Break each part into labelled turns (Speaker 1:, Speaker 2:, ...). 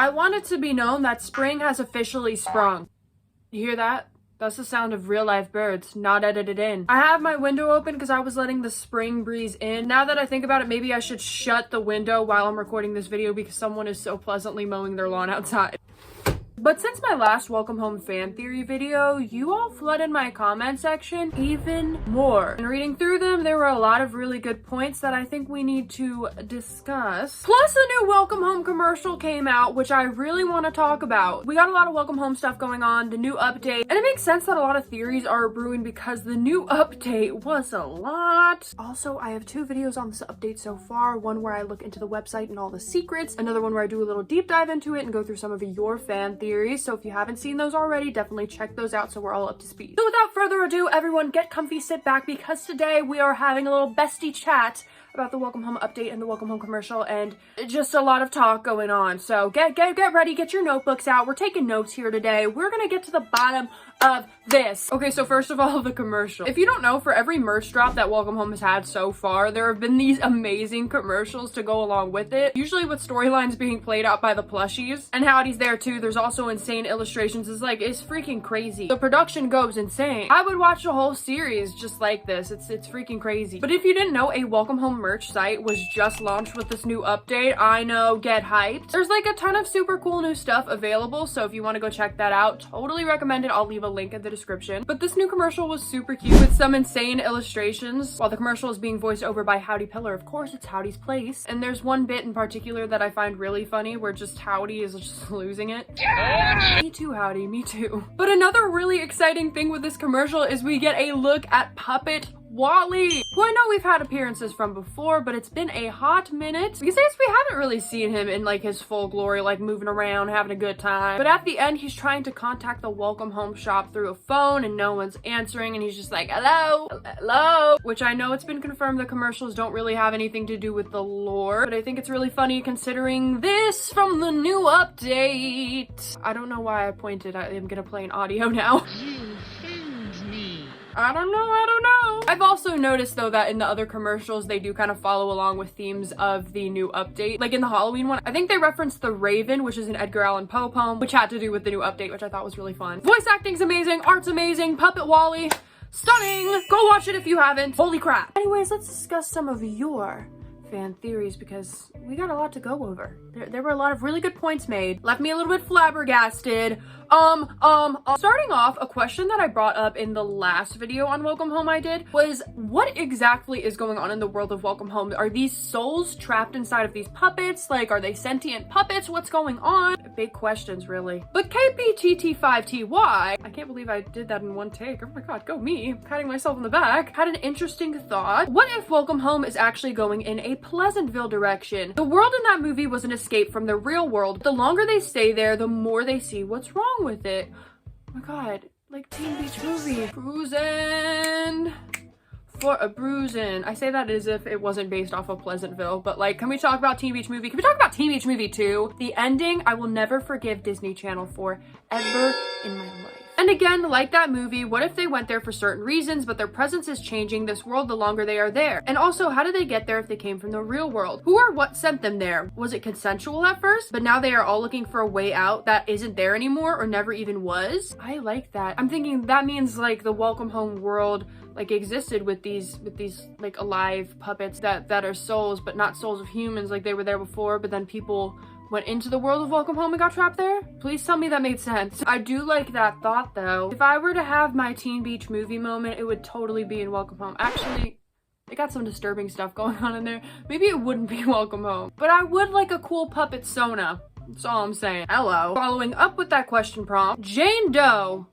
Speaker 1: I want it to be known that spring has officially sprung. You hear that? That's the sound of real life birds, not edited in. I have my window open because I was letting the spring breeze in. Now that I think about it, maybe I should shut the window while I'm recording this video because someone is so pleasantly mowing their lawn outside. But since my last Welcome Home fan theory video, you all flooded my comment section even more. And reading through them, there were a lot of really good points that I think we need to discuss. Plus, a new Welcome Home commercial came out, which I really want to talk about. We got a lot of Welcome Home stuff going on, the new update, and it makes sense that a lot of theories are brewing because the new update was a lot. Also, I have 2 videos on this update so far. One where I look into the website and all the secrets, another one where I do a little deep dive into it and go through some of your fan theories. So if you haven't seen those already, definitely check those out so we're all up to speed. So without further ado, everyone get comfy, sit back, because today we are having a little bestie chat about the Welcome Home update and the Welcome Home commercial, and just a lot of talk going on. So get ready, get your notebooks out. We're taking notes here today. We're gonna get to the bottom of this. Okay, so first of all, the commercial. If you don't know, for every merch drop that Welcome Home has had so far, there have been these amazing commercials to go along with it, usually with storylines being played out by the plushies. And Howdy's there too. There's also insane illustrations. It's freaking crazy. The production goes insane. I would watch a whole series just like this. It's freaking crazy. But if you didn't know, a Welcome Home merch site was just launched with this new update. I know, get hyped. There's like a ton of super cool new stuff available, so if you want to go check that out, totally recommend it. I'll leave a link in the description. But this new commercial was super cute with some insane illustrations. While the commercial is being voiced over by Howdy Pillar, of course it's Howdy's place. And there's one bit in particular that I find really funny where just Howdy is just losing it. Me too, Howdy, me too. But another really exciting thing with this commercial is we get a look at Puppet Wally, who I know we've had appearances from before, but it's been a hot minute because I guess we haven't really seen him in like his full glory, like moving around, having a good time. But at the end, he's trying to contact the Welcome Home shop through a phone and no one's answering, and he's just like, hello, hello, which I know it's been confirmed the commercials don't really have anything to do with the lore, but I think it's really funny considering this from the new update. I don't know why I pointed. I am gonna play an audio now. I don't know. I've also noticed though that in the other commercials, they do kind of follow along with themes of the new update. Like in the Halloween one, I think they referenced The Raven, which is an Edgar Allan Poe poem, which had to do with the new update, which I thought was really fun. Voice acting's amazing, art's amazing, Puppet Wally, stunning! Go watch it if you haven't. Holy crap. Anyways, let's discuss some of your fan theories because we got a lot to go over. There were a lot of really good points made. Left me a little bit flabbergasted. Starting off, a question that I brought up in the last video on Welcome Home I did was, what exactly is going on in the world of Welcome Home? Are these souls trapped inside of these puppets? Like, are they sentient puppets? What's going on? Big questions, really. But KPTT5TY, I can't believe I did that in one take. Oh my god, go me. Patting myself on the back. Had an interesting thought. What if Welcome Home is actually going in a Pleasantville direction? The world in that movie was an escape from the real world. The longer they stay there, the more they see what's wrong with it. Oh my god, like Teen Beach Movie. Bruisin' for a bruisin'. I say that as if it wasn't based off of Pleasantville, but like, can we talk about Teen Beach Movie? Can we talk about Teen Beach Movie 2? The ending, I will never forgive Disney Channel for ever in my life. And again, like that movie, what if they went there for certain reasons, but their presence is changing this world the longer they are there? And also, how did they get there if they came from the real world? Who or what sent them there? Was it consensual at first, but now they are all looking for a way out that isn't there anymore or never even was? I like that. I'm thinking that means like the Welcome Home world like existed with these like alive puppets that are souls, but not souls of humans, like they were there before, but then people went into the world of Welcome Home and got trapped there? Please tell me that made sense. I do like that thought though. If I were to have my Teen Beach Movie moment, it would totally be in Welcome Home. Actually, it got some disturbing stuff going on in there. Maybe it wouldn't be Welcome Home, but I would like a cool puppet Sona. That's all I'm saying. Hello. Following up with that question prompt, Jane Doe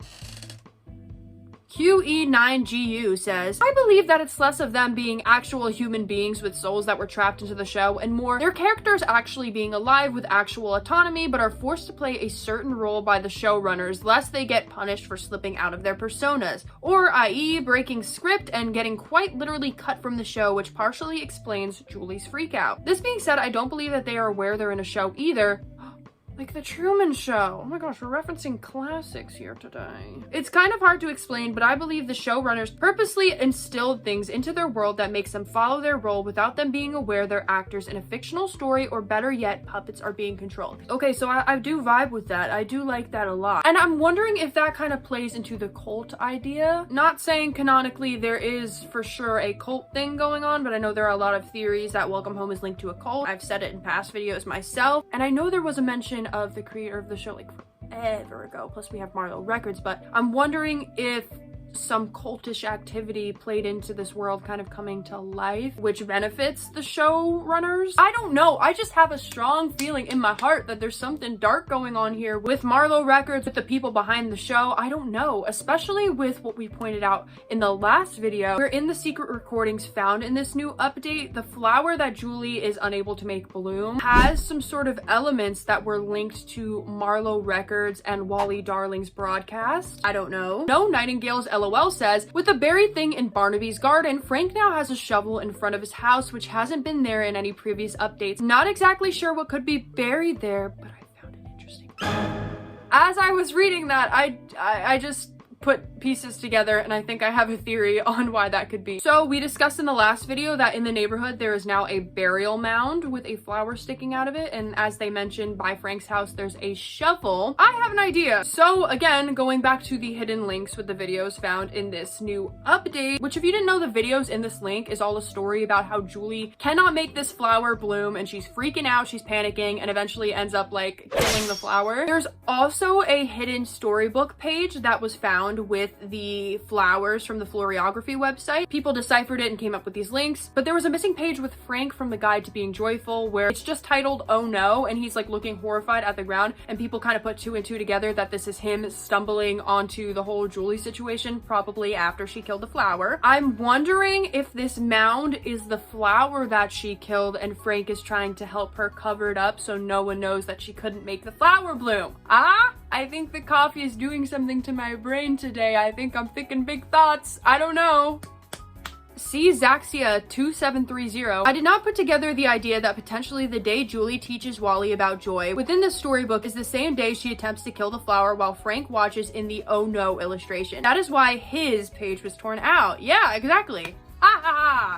Speaker 1: QE9GU says, I believe that it's less of them being actual human beings with souls that were trapped into the show and more their characters actually being alive with actual autonomy but are forced to play a certain role by the showrunners lest they get punished for slipping out of their personas, or i.e. breaking script and getting quite literally cut from the show, which partially explains Julie's freakout. This being said, I don't believe that they are aware they're in a show either. Like the Truman Show. Oh my gosh, we're referencing classics here today. It's kind of hard to explain, but I believe the showrunners purposely instilled things into their world that makes them follow their role without them being aware they're actors in a fictional story, or better yet, puppets are being controlled. Okay, so I do vibe with that. I do like that a lot. And I'm wondering if that kind of plays into the cult idea. Not saying canonically there is for sure a cult thing going on, but I know there are a lot of theories that Welcome Home is linked to a cult. I've said it in past videos myself, and I know there was a mention of the creator of the show like forever ago, plus we have Marlo records, but I'm wondering if some cultish activity played into this world kind of coming to life, which benefits the showrunners. I don't know. I just have a strong feeling in my heart that there's something dark going on here with Marlo Records, with the people behind the show. I don't know, especially with what we pointed out in the last video, where in the secret recordings found in this new update, the flower that Julie is unable to make bloom has some sort of elements that were linked to Marlo Records and Wally Darling's broadcast. I don't know. No Nightingale's LOL says, with the buried thing in Barnaby's garden, Frank now has a shovel in front of his house, which hasn't been there in any previous updates. Not exactly sure what could be buried there, but I found it interesting. As I was reading that, I just put pieces together, and I think I have a theory on why that could be. So we discussed in the last video that in the neighborhood there is now a burial mound with a flower sticking out of it, and as they mentioned, by Frank's house there's a shovel. I have an idea. So again, going back to the hidden links with the videos found in this new update, which if you didn't know, the videos in this link is all a story about how Julie cannot make this flower bloom, and she's freaking out, she's panicking, and eventually ends up like killing the flower. There's also a hidden storybook page that was found with the flowers from the Floriography website. People deciphered it and came up with these links, but there was a missing page with Frank from the Guide to Being Joyful where it's just titled "Oh no," and he's like looking horrified at the ground, and people kind of put two and two together that this is him stumbling onto the whole Julie situation, probably after she killed the flower. I'm wondering if this mound is the flower that she killed and Frank is trying to help her cover it up so no one knows that she couldn't make the flower bloom. I think the coffee is doing something to my brain today. I think I'm thinking big thoughts. I don't know. See Zaxia 2730. I did not put together the idea that potentially the day Julie teaches Wally about joy within the storybook is the same day she attempts to kill the flower while Frank watches in the "Oh no" illustration. That is why his page was torn out. Yeah, exactly.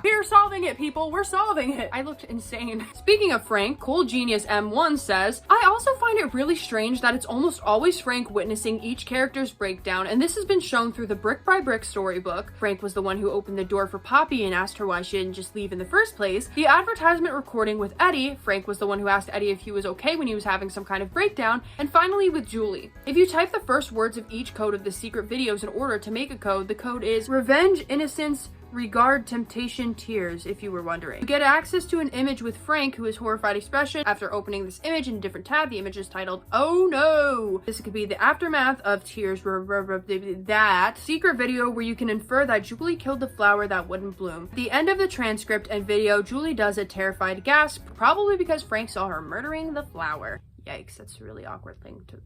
Speaker 1: We're solving it, people. We're solving it. I looked insane. Speaking of Frank, Cool Genius M1 says, I also find it really strange that it's almost always Frank witnessing each character's breakdown, and this has been shown through the Brick by Brick storybook. Frank was the one who opened the door for Poppy and asked her why she didn't just leave in the first place. The advertisement recording with Eddie, Frank was the one who asked Eddie if he was okay when he was having some kind of breakdown, and finally with Julie. If you type the first words of each code of the secret videos in order to make a code, the code is revenge, innocence, regard, temptation, tears, if you were wondering. You get access to an image with Frank, who is horrified expression. After opening this image in a different tab, the image is titled "Oh no." This could be the aftermath of tears, that secret video where you can infer that Julie killed the flower that wouldn't bloom. At the end of the transcript and video, Julie does a terrified gasp, probably because Frank saw her murdering the flower. Yikes, that's a really awkward thing to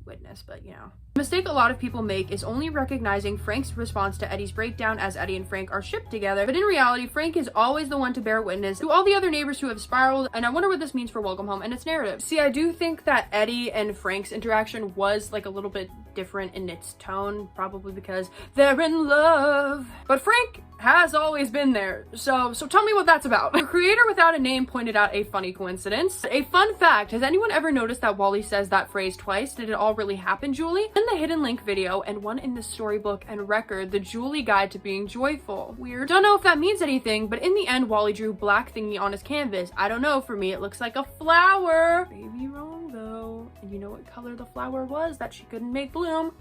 Speaker 1: witness, but you know. The mistake a lot of people make is only recognizing Frank's response to Eddie's breakdown as Eddie and Frank are shipped together, but in reality, Frank is always the one to bear witness to all the other neighbors who have spiraled, and I wonder what this means for Welcome Home and its narrative. See, I do think that Eddie and Frank's interaction was like a little bit different in its tone, probably because they're in love. But Frank has always been there, so tell me what that's about. The creator without a name pointed out a funny coincidence. A fun fact, has anyone ever noticed that Wally says that phrase twice? Did it all really happen, Julie? In the hidden link video and one in the storybook and record, the Julie Guide to Being Joyful. Weird. Don't know if that means anything, but in the end, Wally drew black thingy on his canvas. I don't know, for me it looks like a flower. Maybe wrong though. And you know what color the flower was that she couldn't make bloom?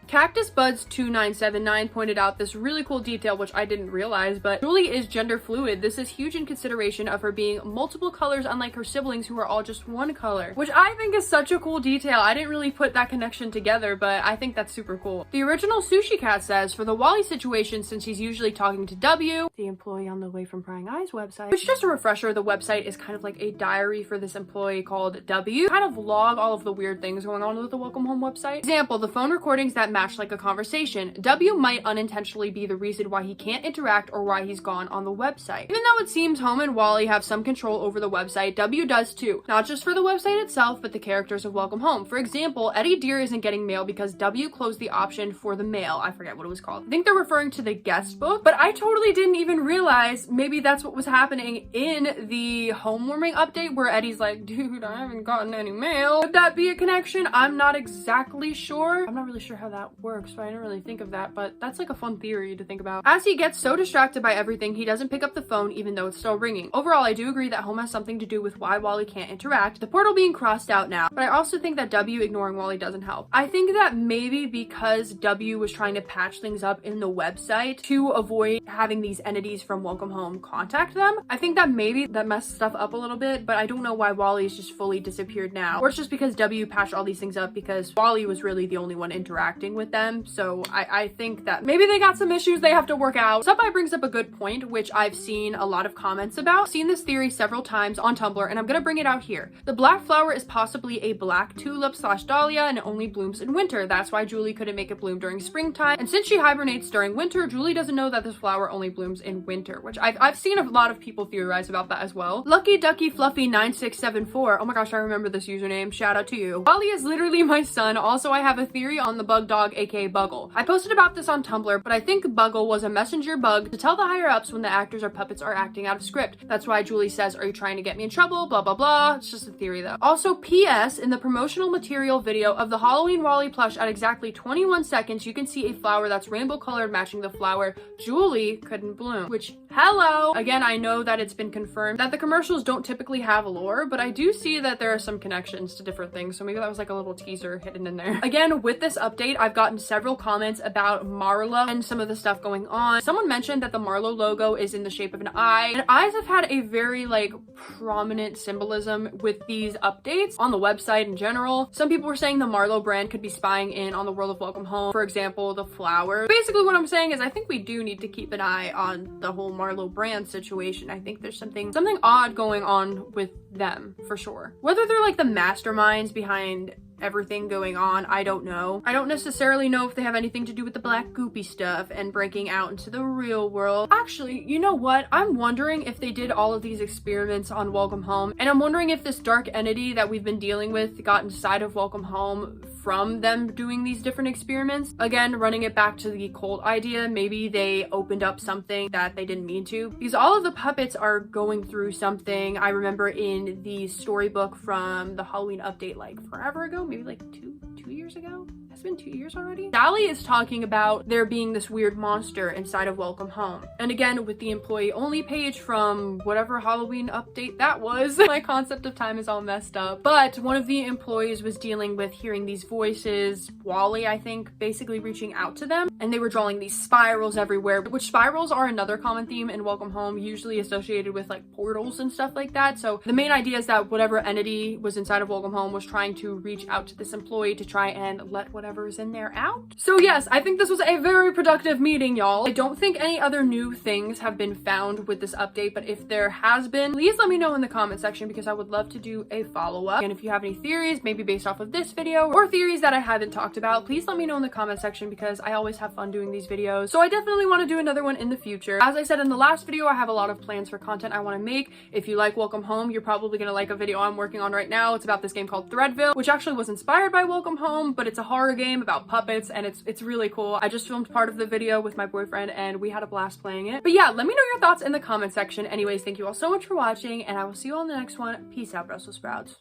Speaker 1: Cactus Buds 2979 pointed out this really cool detail, which I didn't realize, but Julie is gender fluid. This is huge in consideration of her being multiple colors, unlike her siblings who are all just one color, which I think is such a cool detail. I didn't really put that connection together, but I think that's super cool. The original Sushi Cat says, for the Wally situation, since he's usually talking to W, the employee on the Way from Prying Eyes website, which, just a refresher, the website is kind of like a diary for this employee called W, kind of log all of the weird things going on with the Welcome Home website. Example, the phone recordings that match like a conversation. W might unintentionally be the reason why he can't interact or why he's gone on the website. Even though it seems Home and Wally have some control over the website, W does too. Not just for the website itself, but the characters of Welcome Home. For example, Eddie Deer isn't getting mail because W closed the option for the mail. I forget what it was called. I think they're referring to the guest book, but I totally didn't even realize maybe that's what was happening in the homewarming update where Eddie's like, dude, I haven't gotten any mail. Could that be a connection? I'm not exactly sure. I'm not really sure how that works, so I didn't really think of that, but that's like a fun theory to think about. As he gets so distracted by everything, he doesn't pick up the phone even though it's still ringing. Overall, I do agree that Home has something to do with why Wally can't interact, the portal being crossed out now, but I also think that W ignoring Wally doesn't help. I think that maybe because W was trying to patch things up in the website to avoid having these entities from Welcome Home contact them, I think that maybe that messed stuff up a little bit, but I don't know why Wally's just fully disappeared now. Or it's just because W patched all these things up because Wally was really the only one interacting with them. So I think that maybe they got some issues they have to work out. Subby brings up a good point, which I've seen a lot of comments about. I've seen this theory several times on Tumblr, and I'm gonna bring it out here. The black flower is possibly a black tulip / dahlia, and it only blooms in winter. That's why Julie couldn't make it bloom during springtime. And since she hibernates during winter, Julie doesn't know that this flower only blooms in winter, which I've seen a lot of people theorize about that as well. Lucky Ducky Fluffy 9674. Oh my gosh, I remember this username. Shout out to you. Wally is literally my son. Also, I have a theory on the bug dog, aka Buggle. I posted about this on Tumblr, but I think Buggle was a messenger bug to tell the higher ups when the actors or puppets are acting out of script. That's why Julie says, "Are you trying to get me in trouble?" Blah blah blah. It's just a theory though. Also, PS, in the promotional material video of the Halloween Wally plush at exactly 21 seconds, you can see a flower that's rainbow colored matching the flower Julie couldn't bloom. Which, hello! Again, I know that it's been confirmed that the commercials don't typically have lore, but I do see that there are some connections to different things, so maybe that was like a little teaser hidden in there. Again, with this update, I've gotten several comments about Marlo and some of the stuff going on. Someone mentioned that the Marlo logo is in the shape of an eye, and eyes have had a very like prominent symbolism with these updates on the website in general. Some people were saying the Marlo brand could be spying in on the world of Welcome Home, for example, the flower. Basically what I'm saying is I think we do need to keep an eye on the whole Marlo brand situation. I think there's something odd going on with them for sure. Whether they're like the masterminds behind everything going on, I don't know. I don't necessarily know if they have anything to do with the black goopy stuff and breaking out into the real world. Actually, you know what? I'm wondering if they did all of these experiments on Welcome Home, and I'm wondering if this dark entity that we've been dealing with got inside of Welcome Home from them doing these different experiments. Again, running it back to the cult idea, maybe they opened up something that they didn't mean to, because all of the puppets are going through something. I remember in the storybook from the Halloween update like forever ago, maybe like two years ago. It's been 2 years already. Sally is talking about there being this weird monster inside of Welcome Home. And again, with the employee only page from whatever Halloween update that was, my concept of time is all messed up. But one of the employees was dealing with hearing these voices, Wally, I think, basically reaching out to them. And they were drawing these spirals everywhere, which spirals are another common theme in Welcome Home, usually associated with like portals and stuff like that. So the main idea is that whatever entity was inside of Welcome Home was trying to reach out to this employee to try and let whatever's in there out. So yes, I think this was a very productive meeting, y'all. I don't think any other new things have been found with this update, but if there has been, please let me know in the comment section because I would love to do a follow-up. And if you have any theories, maybe based off of this video or theories that I haven't talked about, please let me know in the comment section because I always have fun doing these videos. So I definitely want to do another one in the future. As I said in the last video, I have a lot of plans for content I want to make. If you like Welcome Home, you're probably going to like a video I'm working on right now. It's about this game called Threadville, which actually was inspired by Welcome Home, but it's a horror game about puppets and it's really cool. I just filmed part of the video with my boyfriend and we had a blast playing it. But yeah, let me know your thoughts in the comment section. Anyways, thank you all so much for watching and I will see you all in the next one. Peace out, Brussels sprouts.